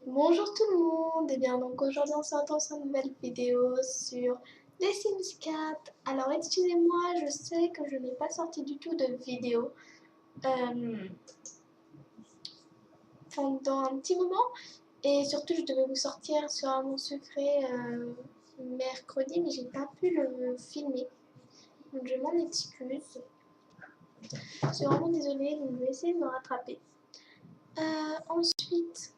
Bonjour tout le monde, et bien donc aujourd'hui on se retrouve sur une nouvelle vidéo sur les Sims 4. Alors excusez-moi, je sais que je n'ai pas sorti du tout de vidéo pendant un petit moment, et surtout je devais vous sortir sur Amour Sucré mercredi, mais j'ai pas pu le filmer, donc je m'en excuse. Je suis vraiment désolée, donc je vais essayer de me rattraper. Ensuite,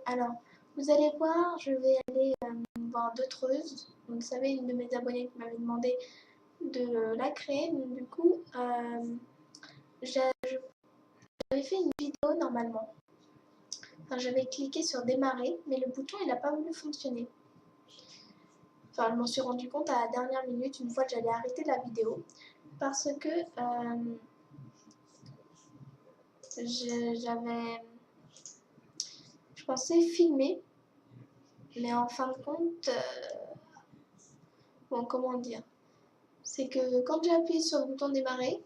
alors, vous allez voir, je vais aller voir Deutreuse. Vous savez, une de mes abonnées qui m'avait demandé de la créer. Donc, du coup, j'avais fait une vidéo normalement. Enfin, j'avais cliqué sur démarrer, mais le bouton il n'a pas voulu fonctionner. Enfin, je m'en suis rendu compte à la dernière minute, une fois que j'allais arrêter la vidéo, parce que je pensais filmer, mais en fin de compte, bon, comment dire, c'est que quand j'ai appuyé sur le bouton démarrer,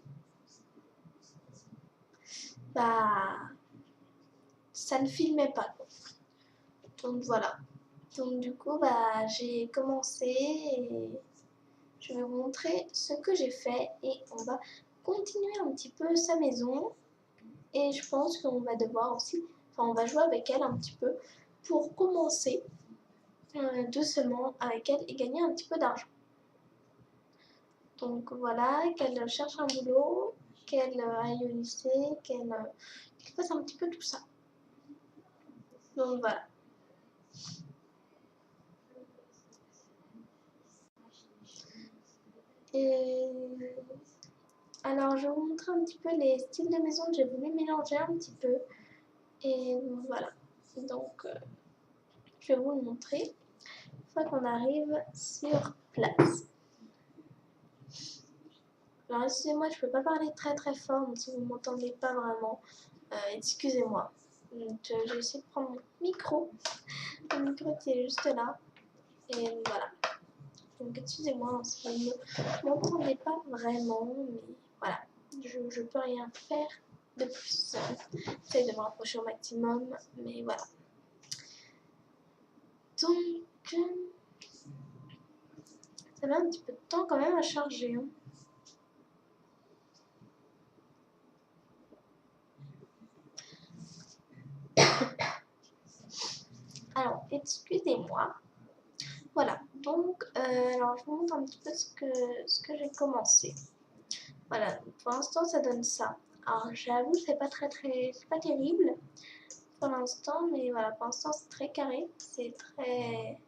bah, ça ne filmait pas. Donc voilà. Donc du coup, bah, j'ai commencé et je vais vous montrer ce que j'ai fait et on va continuer un petit peu sa maison. Et je pense qu'on va devoir aussi, enfin on va jouer avec elle un petit peu pour commencer doucement avec elle et gagner un petit peu d'argent. Donc voilà, qu'elle cherche un boulot, qu'elle aille au lycée, qu'elle fasse un petit peu tout ça. Donc voilà. Et alors je vais vous montrer un petit peu les styles de maison que j'ai voulu mélanger un petit peu. Et voilà. Donc je vais vous le montrer une fois qu'on arrive sur place. Alors excusez-moi, je ne peux pas parler très très fort, donc si vous ne m'entendez pas vraiment, excusez-moi. J'ai essayé de prendre mon micro qui est juste là. Et voilà. Donc excusez-moi si vous ne m'entendez pas vraiment, mais voilà. Je peux rien faire de plus. J'essaie de me rapprocher au maximum, mais voilà. Donc, ça met un petit peu de temps quand même à charger. Hein. Alors, excusez-moi. Voilà, donc, alors je vous montre un petit peu ce que j'ai commencé. Voilà, pour l'instant ça donne ça. Alors j'avoue, c'est pas c'est pas terrible pour l'instant, mais voilà, pour l'instant c'est très carré, c'est très,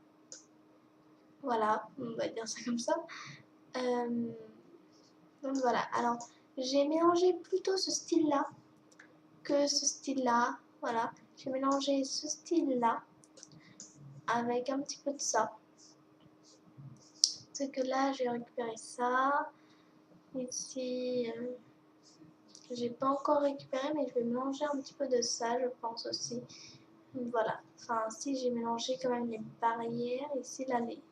voilà, on va dire ça comme ça. Donc voilà, alors j'ai mélangé plutôt ce style-là que ce style-là, voilà, j'ai mélangé ce style-là avec un petit peu de ça. C'est que là j'ai récupéré ça. Ici, j'ai pas encore récupéré, mais je vais mélanger un petit peu de ça, je pense aussi. Voilà. Enfin, si j'ai mélangé quand même les barrières, ici, là, les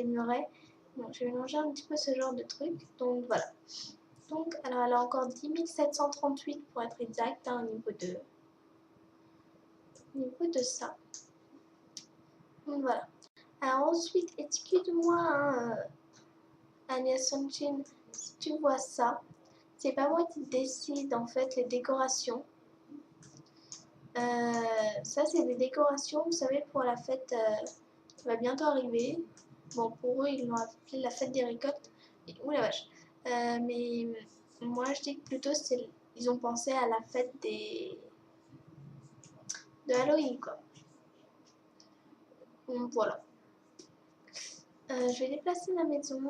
murets. Bon, j'ai mélangé un petit peu ce genre de truc. Donc, voilà. Donc, alors, elle a encore 10 738 pour être exact, hein, au niveau de ça. Donc, voilà. Alors, ensuite, excuse-moi, hein, Agnès Sunshine, si tu vois ça. C'est pas moi qui décide en fait les décorations. Ça c'est des décorations, vous savez, pour la fête qui va bientôt arriver. Bon, pour eux ils l'ont appelé la fête des récoltes. Et, ouh la vache. Mais moi je dis que plutôt ils ont pensé à la fête de Halloween quoi. Donc voilà. Je vais déplacer la maison.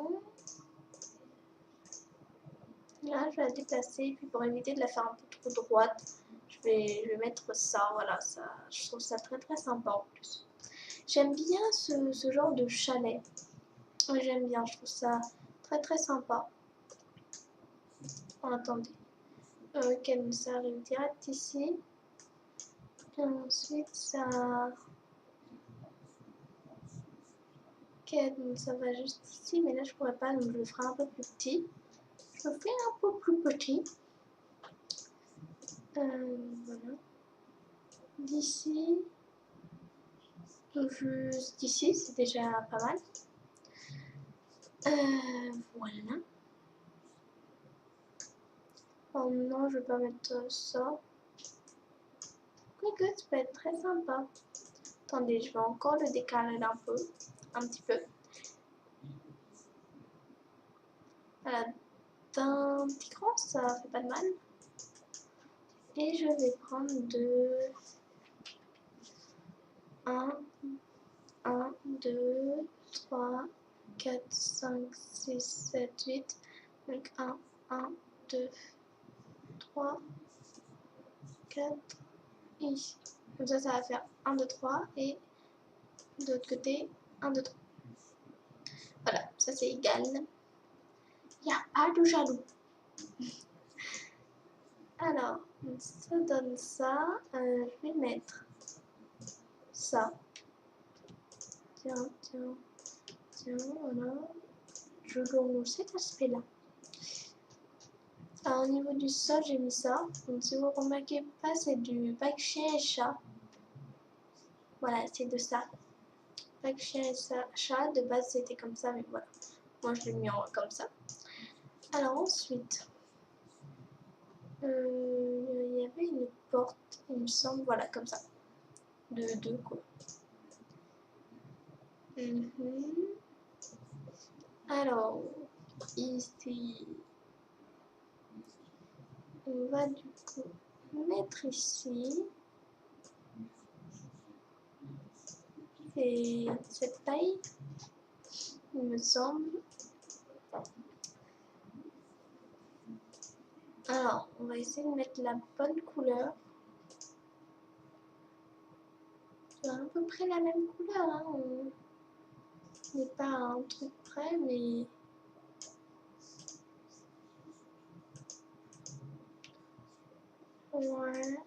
Là je vais la déplacer, puis pour éviter de la faire un peu trop droite, je vais mettre ça, voilà, ça, je trouve ça très très sympa en plus. J'aime bien ce genre de chalet. Oui, j'aime bien, je trouve ça très très sympa. Oh, attendez. Ok, donc ça arrive direct ici. Et ensuite ça... Ok, donc ça va juste ici, mais là je pourrais pas, donc je le ferai un peu plus petit. Je je fais un peu plus petit. Voilà. D'ici jusqu'ici, c'est déjà pas mal. Voilà. Oh non, je vais pas mettre ça. Quoique, ça peut être très sympa. Attendez, je vais encore le décaler un petit peu. Voilà, d'un petit cran, ça fait pas de mal. Et je vais prendre 1, 2, 3, 4, 5, 6, 7, 8. Donc 1, 2, 3, 4, ici. Comme ça va faire 1, 2, 3 et de l'autre côté 1, 2, 3. Voilà, ça c'est égal. Il n'y a pas de jaloux. Alors, ça donne ça. Je vais mettre ça. Tiens, voilà. Je longe cet aspect-là. Alors, au niveau du sol, j'ai mis ça. Donc, si vous remarquez pas, c'est du bac chien et chat. Voilà, c'est de ça. Bac chien et chat, de base, c'était comme ça, mais voilà. Moi, je l'ai mis comme ça. Alors, ensuite, il y avait une porte, il me semble, voilà, comme ça. De 2, quoi. Alors, ici, on va du coup mettre ici. Et cette taille, il me semble. Alors, on va essayer de mettre la bonne couleur. C'est à peu près la même couleur, hein. On n'est pas à un truc près, mais... Ouais.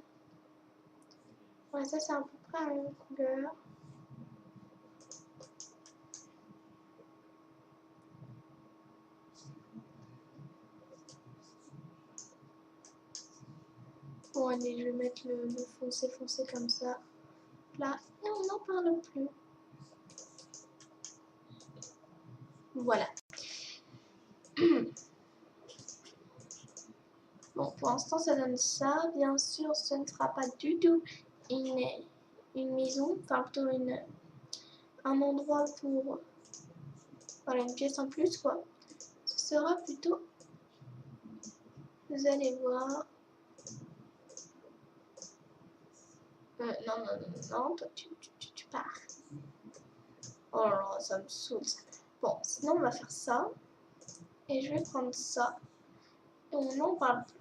Ouais, ça c'est à peu près la même couleur. Bon, allez, je vais mettre le foncé comme ça. Là, et on n'en parle plus. Voilà. Bon, pour l'instant, ça donne ça. Bien sûr, ce ne sera pas du tout une maison, enfin plutôt un endroit pour... Voilà, une pièce en plus, quoi. Ce sera plutôt... Vous allez voir... non, toi, tu pars. Oh là, ça me saoule. Bon, sinon, on va faire ça. Et je vais prendre ça. Et on n'en parle plus.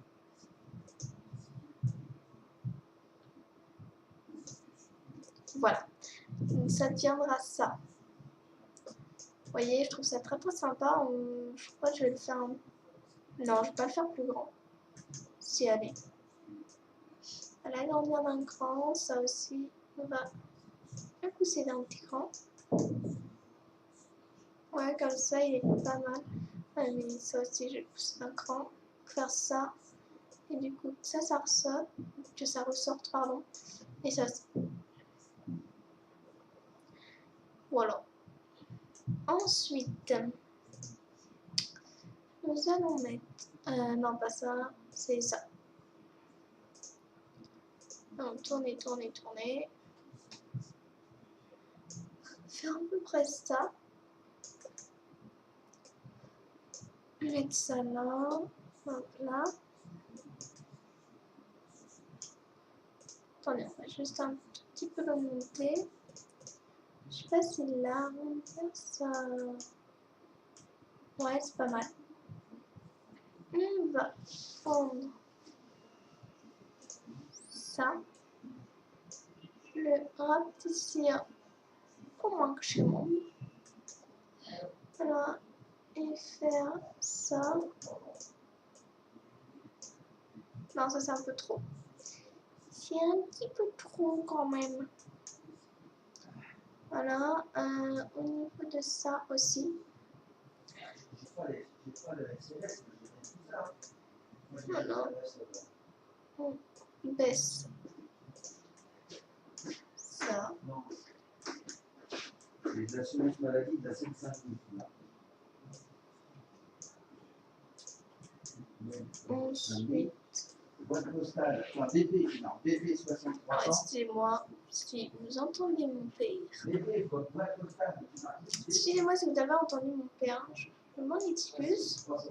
Voilà. Donc, ça tiendra ça. Vous voyez, je trouve ça très très sympa. Je crois que je vais le faire... Non, je vais pas le faire plus grand. Si, allez. À l'agrandir d'un cran, ça aussi, on va le pousser d'un petit cran. Ouais, comme ça, il est pas mal. Ouais, mais ça aussi, je vais le pousser d'un cran. Faire ça. Et du coup, ça ressort. Que ça ressorte, pardon. Et ça... Voilà. Ensuite, nous allons mettre... non, pas ça. C'est ça. Donc, tourner. Faire à peu près ça. Mettre ça là. Hop là. Attendez, on va juste un tout petit peu le monter. Je sais pas si là, on va faire ça. Ouais, c'est pas mal. On va prendre ça. Le rapetisser au maximum. Voilà. Et faire ça. Non, ça c'est un peu trop. C'est un petit peu trop quand même. Voilà. Au niveau de ça aussi. Voilà. On baisse ça. L'assurance maladie de la Seine-Saint-Denis. Ensuite, Boîte postale, DP, non, DP 6300. excusez-moi si vous entendez mon père. DP, boîte postale. Excusez-moi si vous avez entendu mon père. Je m'en excuse. Bon, de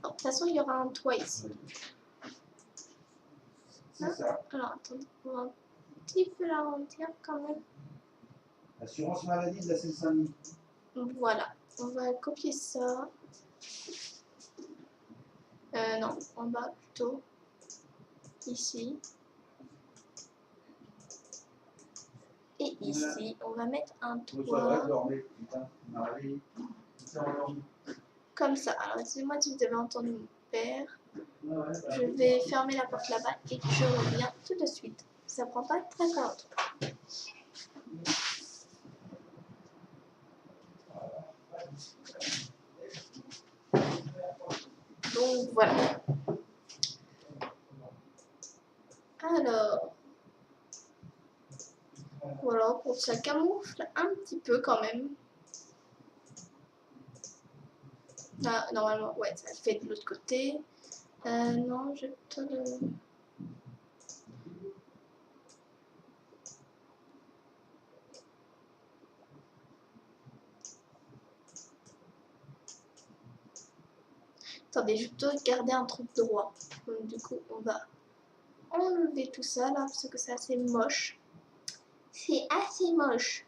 toute façon, il y aura un toit ici. C'est ça. Alors, attendez, on va un petit peu l'arrondir quand même. Assurance maladie de la Seine-Saint-Denis. Voilà, on va copier ça. Non, en bas plutôt. Ici. Et ici, on va mettre un toit. Comme ça. Alors, excusez-moi si vous avez entendu mon père. Je vais fermer la porte là-bas et je reviens tout de suite. Ça prend pas très longtemps. Donc voilà. Alors, voilà, pour ça camoufle un petit peu quand même. Là, normalement, ouais, ça fait de l'autre côté. Non, je te le... Attendez, je dois garder un truc droit. Donc, du coup, on va enlever tout ça là, parce que c'est assez moche. C'est assez moche.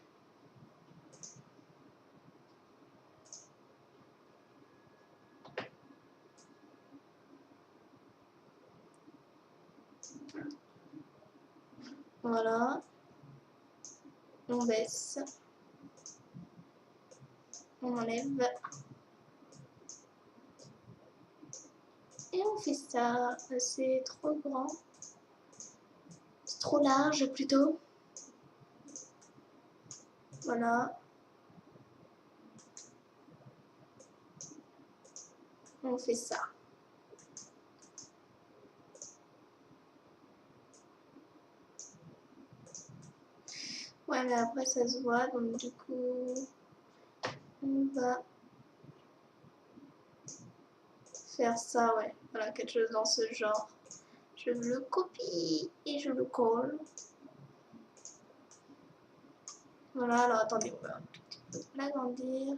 Voilà. On baisse. On enlève. Et on fait ça. C'est trop grand. C'est trop large plutôt. Voilà. On fait ça. Ouais, mais après ça se voit, donc du coup, on va faire ça, ouais. Voilà, quelque chose dans ce genre. Je le copie et je le colle. Voilà, alors attendez, on va un petit peu l'agrandir.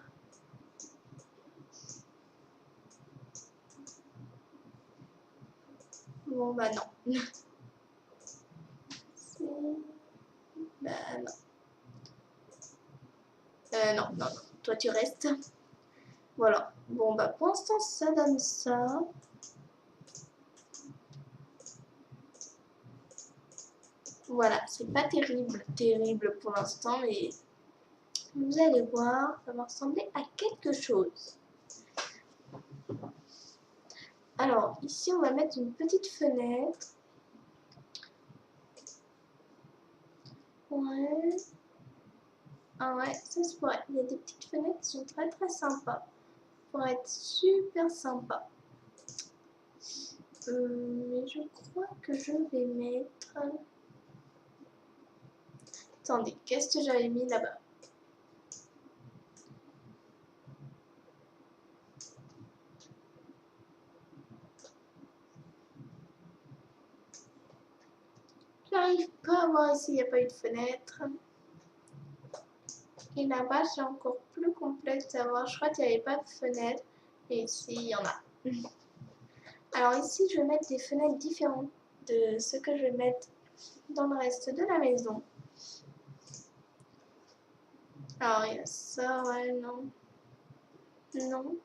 Bon, bah non. Bah non. Non, non, non. Toi, tu restes. Voilà. Bon, bah pour l'instant, ça donne ça. Voilà, c'est pas terrible pour l'instant, mais vous allez voir, ça va ressembler à quelque chose. Alors, ici, on va mettre une petite fenêtre. Ouais. Ah ouais, ça se pourrait. Il y a des petites fenêtres qui sont très très sympas. Pour être super sympa. Mais je crois que je vais mettre... Attendez, qu'est-ce que j'avais mis là-bas? J'arrive pas à voir ici, il n'y a pas eu de fenêtre. Et là-bas, c'est encore plus complexe à voir. Je crois qu'il n'y avait pas de fenêtre. Et ici, il y en a. Alors ici, je vais mettre des fenêtres différentes de ce que je vais mettre dans le reste de la maison. Alors, il y a ça, ouais, non. Non.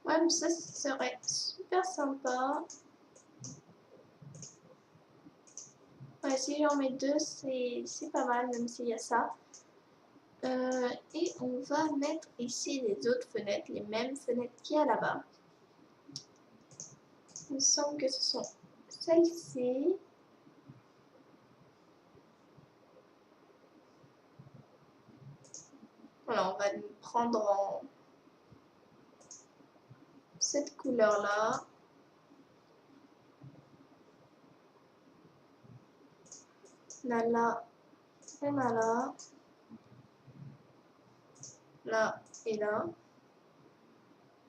Ouais, mais ça serait super sympa. Ouais, si j'en mets deux, c'est pas mal, même s'il y a ça. Et on va mettre ici les autres fenêtres, les mêmes fenêtres qu'il y a là-bas. Il me semble que ce sont celles-ci. Voilà, on va le prendre en cette couleur-là. On a là, on a là, là et là.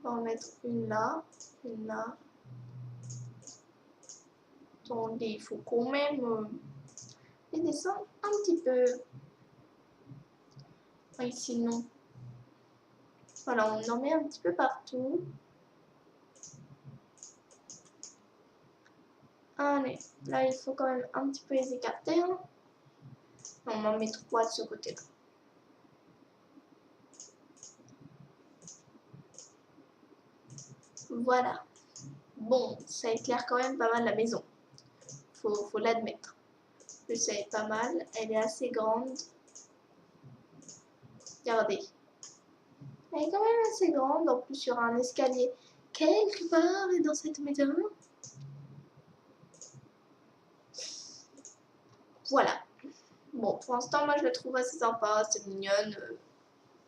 On va en mettre une là, une là. Attendez, il faut quand même les descendre un petit peu. Ah, ici, non. Voilà, on en met un petit peu partout. Allez, là, il faut quand même un petit peu les écarter. Hein. On en met 3 de ce côté-là. Voilà. Bon, ça éclaire quand même pas mal la maison. Faut l'admettre. Je sais pas mal. Elle est assez grande. Regardez. Elle est quand même assez grande. En plus, il y aura un escalier quelque part dans cette maison. Voilà. Bon, pour l'instant, moi, je la trouve assez sympa. C'est mignonne.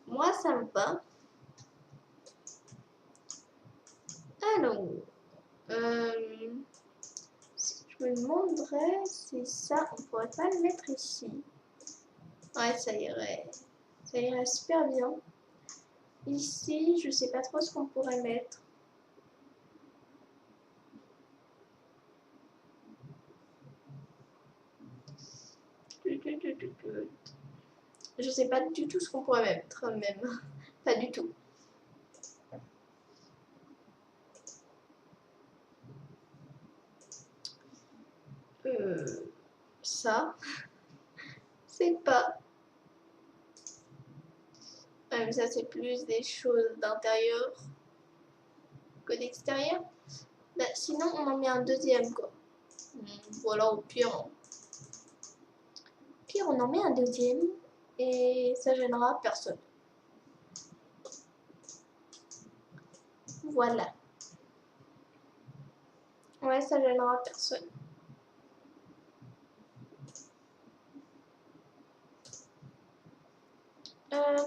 Moi, ça me va. Alors, ce que je me demanderais, c'est ça. On pourrait pas le mettre ici. Ouais, ça irait. Ça irait super bien. Ici, je sais pas trop ce qu'on pourrait mettre. Je sais pas du tout ce qu'on pourrait mettre, même. Pas du tout. Ça, c'est pas. Ça, c'est plus des choses d'intérieur que d'extérieur. Bah, sinon, on en met un deuxième, quoi. Voilà, au pire. Au pire, on en met un deuxième et ça gênera personne. Voilà. Ouais, ça gênera personne.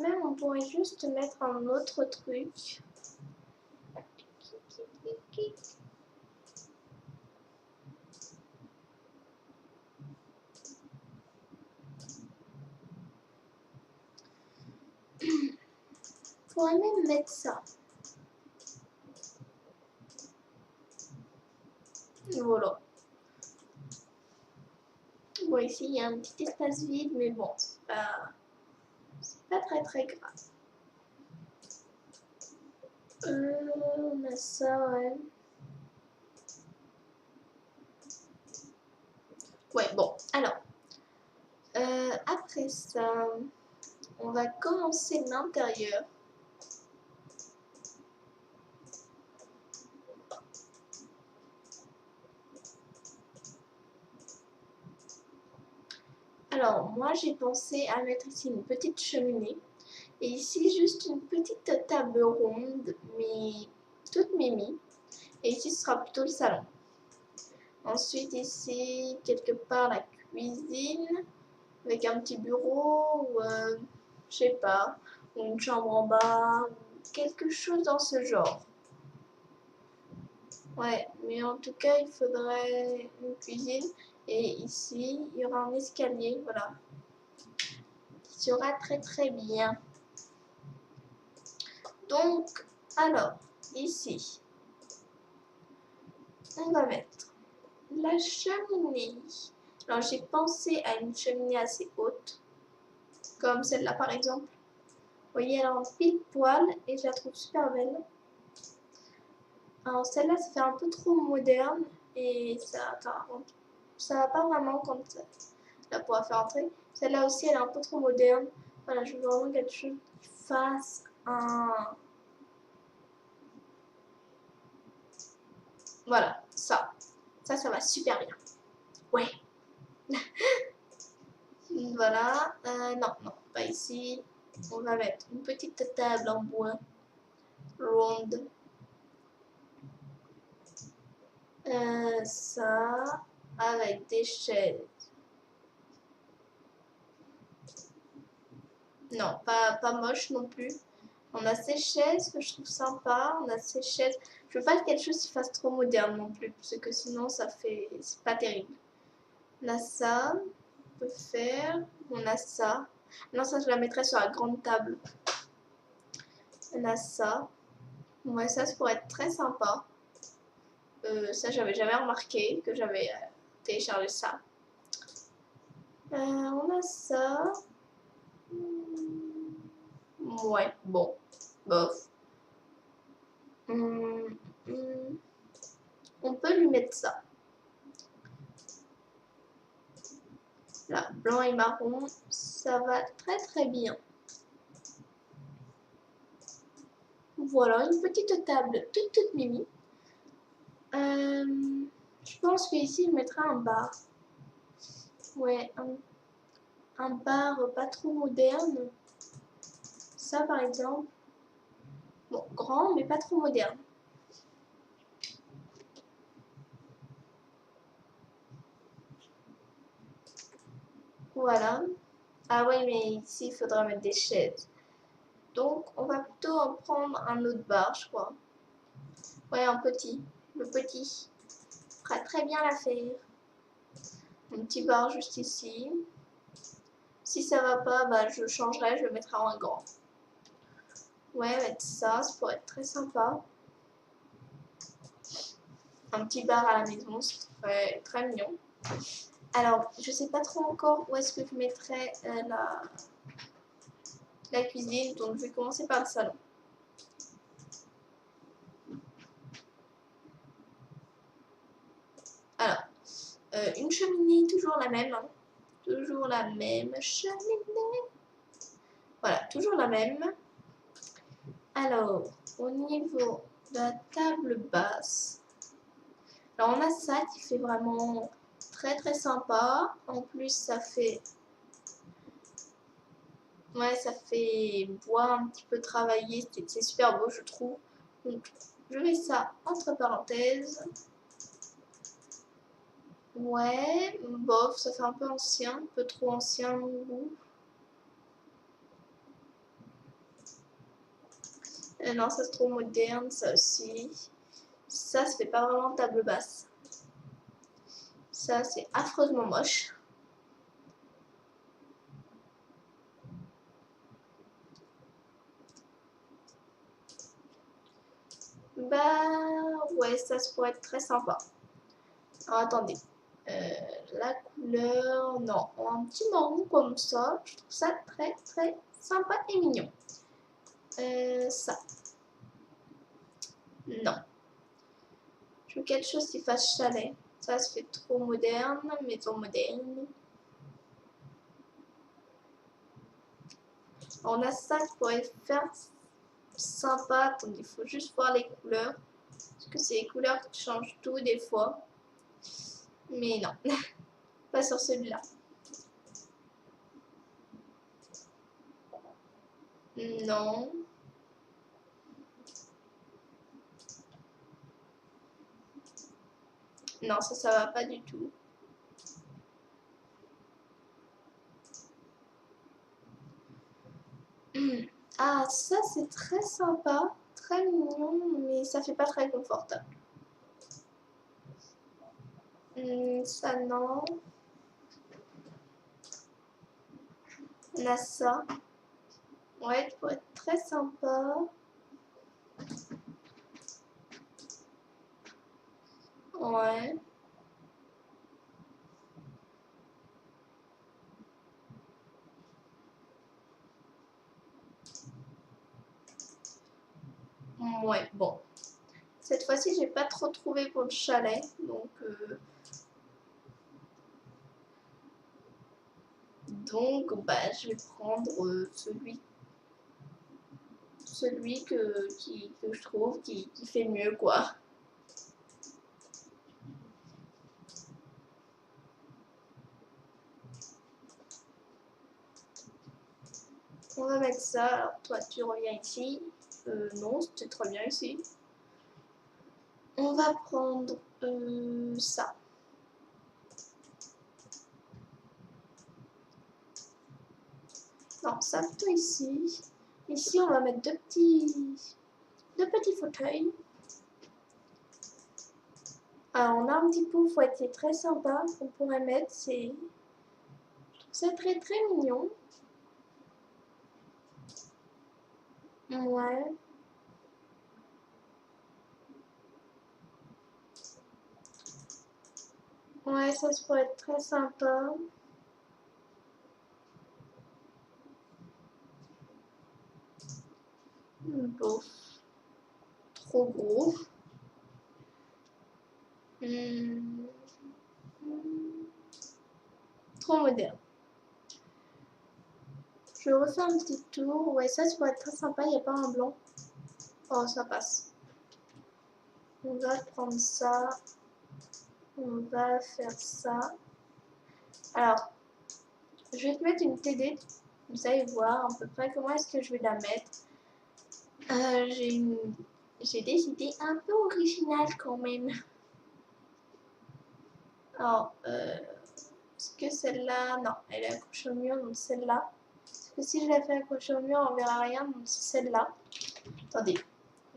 Même, on pourrait juste mettre un autre truc. On pourrait même mettre ça. Voilà. Bon, ici, il y a un petit espace vide, mais bon, c'est pas très très grave. On a ça, ouais. Ouais, bon, alors. Après ça, on va commencer l'intérieur. Alors, moi, j'ai pensé à mettre ici une petite cheminée. Et ici, juste une petite table ronde, mais toute mimi. Et ici, ce sera plutôt le salon. Ensuite, ici, quelque part, la cuisine. Avec un petit bureau ou, je sais pas, ou une chambre en bas. Quelque chose dans ce genre. Ouais, mais en tout cas, il faudrait une cuisine. Et ici, il y aura un escalier, voilà. Qui sera très très bien. Donc, alors, ici, on va mettre la cheminée. Alors, j'ai pensé à une cheminée assez haute, comme celle-là par exemple. Vous voyez, elle est en pile poil et je la trouve super belle. Alors, celle-là, ça fait un peu trop moderne et ça va pas vraiment quand la pourra faire entrer. Celle-là aussi, elle est un peu trop moderne. Voilà, je veux vraiment quelque chose qui fasse un... Voilà, ça. Ça va super bien. Ouais. Voilà. Non, non, pas ici. On va mettre une petite table en bois ronde. Ça, avec des chaises. Non, pas moche non plus. On a ces chaises que je trouve sympa. On a ces chaises. Je veux pas quelque chose qui fasse trop moderne non plus, parce que sinon c'est pas terrible. On a ça. On peut faire. On a ça. Non, ça je la mettrais sur la grande table. On a ça. Ouais, ça pourrait être très sympa. Ça, j'avais jamais remarqué que j'avais téléchargé ça. On a ça. Ouais, bon. Bof. On peut lui mettre ça. Là, blanc et marron, ça va très très bien. Voilà, une petite table toute mimi. Je pense qu'ici, je mettrai un bar. Ouais, un bar pas trop moderne. Ça, par exemple. Bon, grand, mais pas trop moderne. Voilà. Ah oui, mais ici, il faudra mettre des chaises. Donc, on va plutôt en prendre un autre bar, je crois. Ouais, un petit. Le petit fera très bien l'affaire. Un petit bar juste ici. Si ça va pas, bah, je changerai, je le mettrai en grand. Ouais, mettre ça pourrait être très sympa. Un petit bar à la maison, c'est très, très mignon. Alors, je sais pas trop encore où est-ce que je mettrai la cuisine, donc je vais commencer par le salon. Alors, une cheminée, toujours la même. Hein. Toujours la même cheminée. Voilà, toujours la même. Alors, au niveau de la table basse, alors on a ça qui fait vraiment très très sympa. En plus, ça fait bois un petit peu travaillé. C'est super beau, je trouve. Donc, je mets ça entre parenthèses. Ouais, bof, ça fait un peu ancien, un peu trop ancien à mon goût. Non, ça c'est trop moderne, ça aussi. Ça fait pas vraiment table basse. Ça, c'est affreusement moche. Bah, ouais, ça pourrait être très sympa. Alors, attendez. La couleur, non, un petit marron comme ça, je trouve ça très très sympa et mignon. Ça, non. Je veux quelque chose qui fasse chalet. Ça fait trop moderne, maison moderne. On a ça qui pourrait faire sympa. Attendez, il faut juste voir les couleurs. Parce que c'est les couleurs qui changent tout des fois. Mais non, pas sur celui-là. Non. Non, ça va pas du tout. Ah, ça c'est très sympa, très mignon, mais ça fait pas très confortable. Ça non. On a ça. Ouais, qui pourrait être très sympa. Ouais. Ouais, bon. Cette fois-ci, j'ai pas trop trouvé pour le chalet, donc bah, je vais prendre celui que je trouve qui fait mieux, quoi. On va mettre ça. Alors, toi, tu reviens ici. Non, c'était très bien ici. On va prendre ça. Non, ça plutôt ici. Ici, on va mettre deux petits fauteuils. Alors, on a un petit pouf fouetté très sympa qu'on pourrait mettre. Je trouve ça très très mignon. Ouais. Ouais, ça pourrait être très sympa. Bof. Trop gros. Trop moderne. Je refais un petit tour. Ouais, ça pourrait être très sympa. Il n'y a pas un blanc. Oh, ça passe. On va prendre ça. On va faire ça. Alors, je vais te mettre une TD. Vous allez voir à peu près comment est-ce que je vais la mettre. J'ai des idées un peu originales quand même. Alors, est-ce que celle-là... Non, elle est accrochée au mur, donc celle-là. Parce que si je la fais accrocher au mur, on verra rien, donc c'est celle-là. Attendez.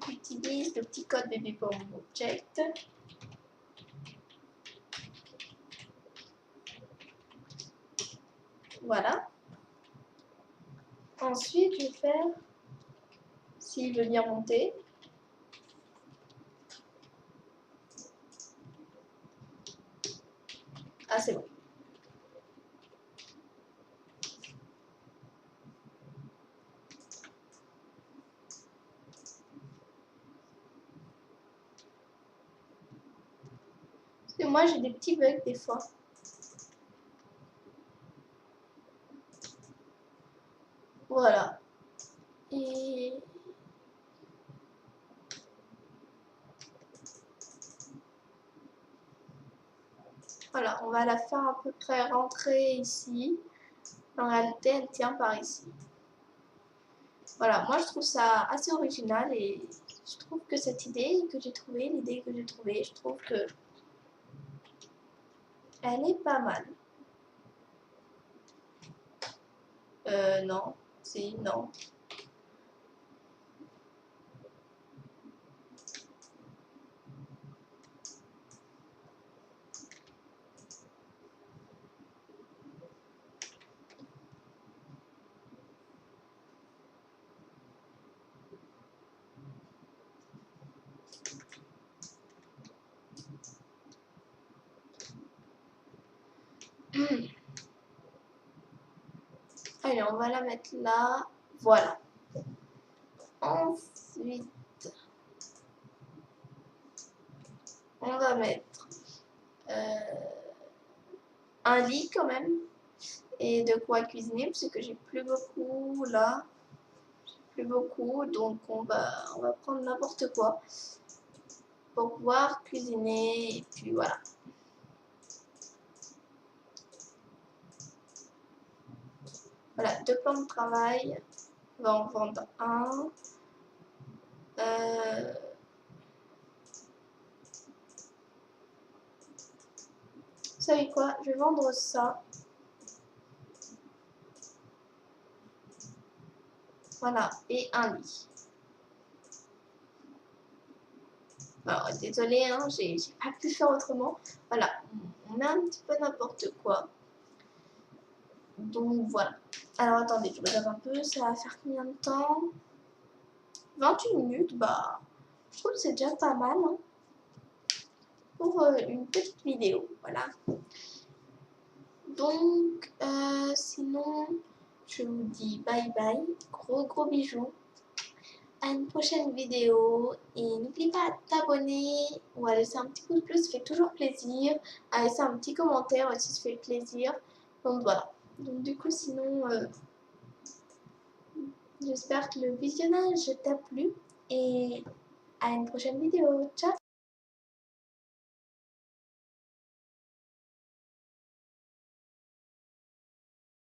J'utilise le petit code bébé pour mon object. Voilà. Ensuite, je vais faire, s'il veut bien monter, ah c'est bon. Parce que moi j'ai des petits bugs des fois. Voilà. Et voilà, on va la faire à peu près rentrer ici. En réalité, elle tient par ici. Voilà, moi je trouve ça assez original et je trouve que cette idée que j'ai trouvée, je trouve que elle est pas mal. Non, si, non. Allez, on va la mettre là. Voilà. Ensuite, on va mettre un lit quand même et de quoi cuisiner parce que j'ai plus beaucoup là. Plus beaucoup, donc on va prendre n'importe quoi pour pouvoir cuisiner et puis voilà. Voilà, 2 plans de travail. On va en vendre un. Vous savez quoi? Je vais vendre ça. Voilà, et un lit. Alors, désolé, hein, j'ai pas pu faire autrement. Voilà, on met un petit peu n'importe quoi. Donc voilà. Alors attendez, je regarde un peu, ça va faire combien de temps? 28 minutes, bah, je trouve que c'est déjà pas mal hein, pour une petite vidéo. Voilà. Donc, sinon, je vous dis bye bye, gros bisous, à une prochaine vidéo et n'oublie pas de t'abonner ou à laisser un petit pouce bleu, ça fait toujours plaisir, à laisser un petit commentaire aussi, ça fait plaisir, donc voilà. Donc du coup, sinon, j'espère que le visionnage t'a plu et à une prochaine vidéo, ciao!